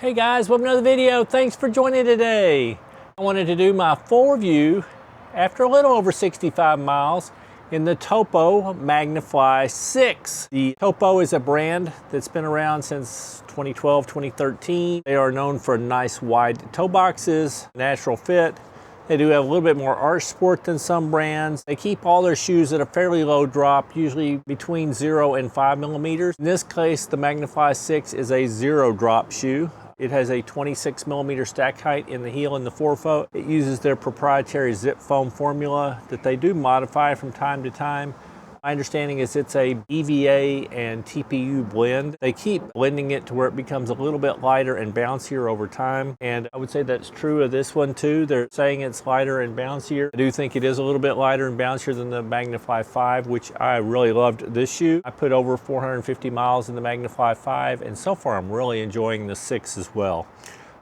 Hey guys, welcome to another video. Thanks for joining today. I wanted to do my full review after a little over 65 miles in the Topo Magnifly 6. The Topo is a brand that's been around since 2012, 2013. They are known for nice wide toe boxes, natural fit. They do have a little bit more arch support than some brands. They keep all their shoes at a fairly low drop, usually between 0 and 5 millimeters. In this case, the Magnifly 6 is a 0 drop shoe. It has a 26 millimeter stack height in the heel and the forefoot. It uses their proprietary zip foam formula that they do modify from time to time. My understanding is it's a EVA and TPU blend. They keep blending it to where it becomes a little bit lighter and bouncier over time. And I would say that's true of this one too. They're saying it's lighter and bouncier. I do think it is a little bit lighter and bouncier than the Magnifly 5, which I really loved this shoe. I put over 450 miles in the Magnifly 5, and so far I'm really enjoying the 6 as well.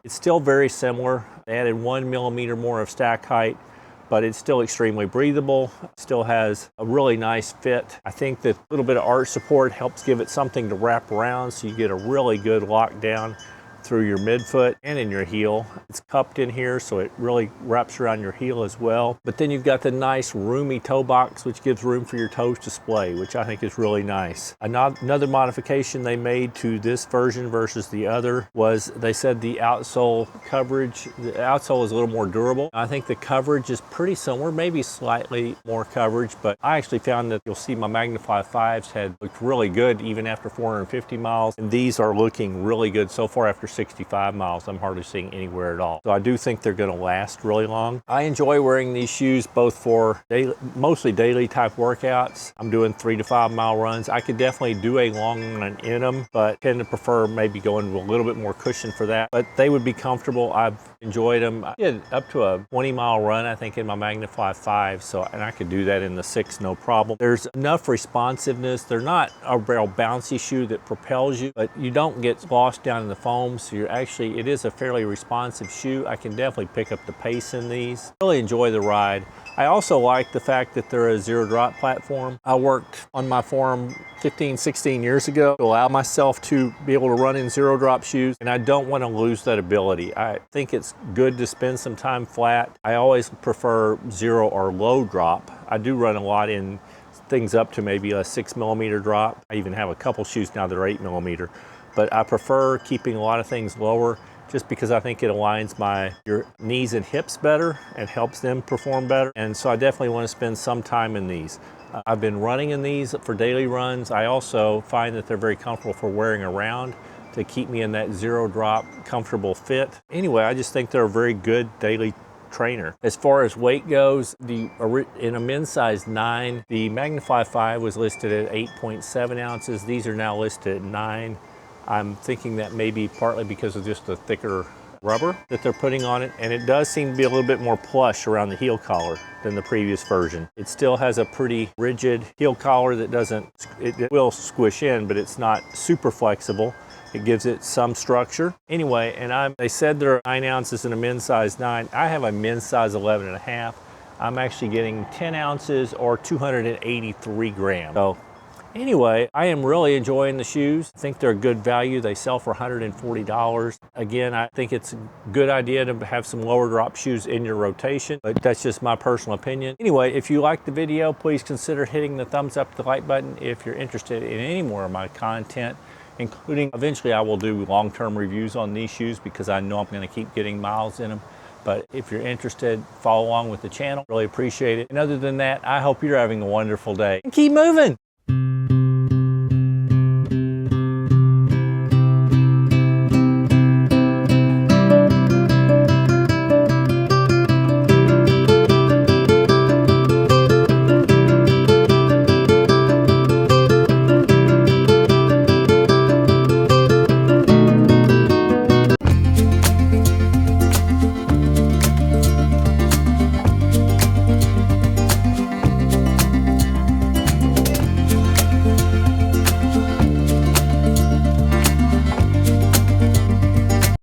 It's still very similar. They added 1 millimeter more of stack height, but it's still extremely breathable. Still has a really nice fit. I think that a little bit of arch support helps give it something to wrap around so you get a really good lockdown through your midfoot and in your heel. It's cupped in here, so it really wraps around your heel as well. But then you've got the nice roomy toe box, which gives room for your toes to splay, which I think is really nice. Another modification they made to this version versus the other was they said the outsole coverage, the outsole is a little more durable. I think the coverage is pretty similar, maybe slightly more coverage, but I actually found that you'll see my Magnifly 5s had looked really good even after 450 miles, and these are looking really good so far after 65 miles. I'm hardly seeing anywhere at all. So I do think they're going to last really long. I enjoy wearing these shoes both for mostly daily type workouts. I'm doing 3 to 5 mile runs. I could definitely do a long run in them, but tend to prefer maybe going with a little bit more cushion for that. But they would be comfortable. I've enjoyed them. I did up to a 20-mile run, I think, in my Magnifly 5, and I could do that in the 6, no problem. There's enough responsiveness. They're not a real bouncy shoe that propels you, but you don't get lost down in the foam. So it is a fairly responsive shoe. I can definitely pick up the pace in these. Really enjoy the ride. I also like the fact that they're a 0 drop platform. I worked on my form 15, 16 years ago to allow myself to be able to run in 0 drop shoes, and I don't want to lose that ability. I think it's good to spend some time flat. I always prefer 0 or low drop. I do run a lot in things up to maybe a 6 millimeter drop. I even have a couple shoes now that are 8 millimeter. But I prefer keeping a lot of things lower just because I think it aligns your knees and hips better and helps them perform better. And so I definitely want to spend some time in these. I've been running in these for daily runs. I also find that they're very comfortable for wearing around to keep me in that 0 drop comfortable fit. Anyway, I just think they're a very good daily trainer. As far as weight goes, in a men's size 9, the Magnifly 5 was listed at 8.7 ounces. These are now listed at 9. I'm thinking that may be partly because of just the thicker rubber that they're putting on it, and it does seem to be a little bit more plush around the heel collar than the previous version. It still has a pretty rigid heel collar that it will squish in, but it's not super flexible. It gives it some structure. Anyway, and they said there are 9 ounces in a men's size 9. I have a men's size 11.5. I'm actually getting 10 ounces or 283 grams. So anyway, I am really enjoying the shoes. I think they're a good value. They sell for $140. Again, I think it's a good idea to have some lower drop shoes in your rotation, but that's just my personal opinion. Anyway, if you liked the video, please consider hitting the thumbs up, the like button if you're interested in any more of my content, including eventually I will do long-term reviews on these shoes because I know I'm going to keep getting miles in them. But if you're interested, follow along with the channel. Really appreciate it. And other than that, I hope you're having a wonderful day. And keep moving.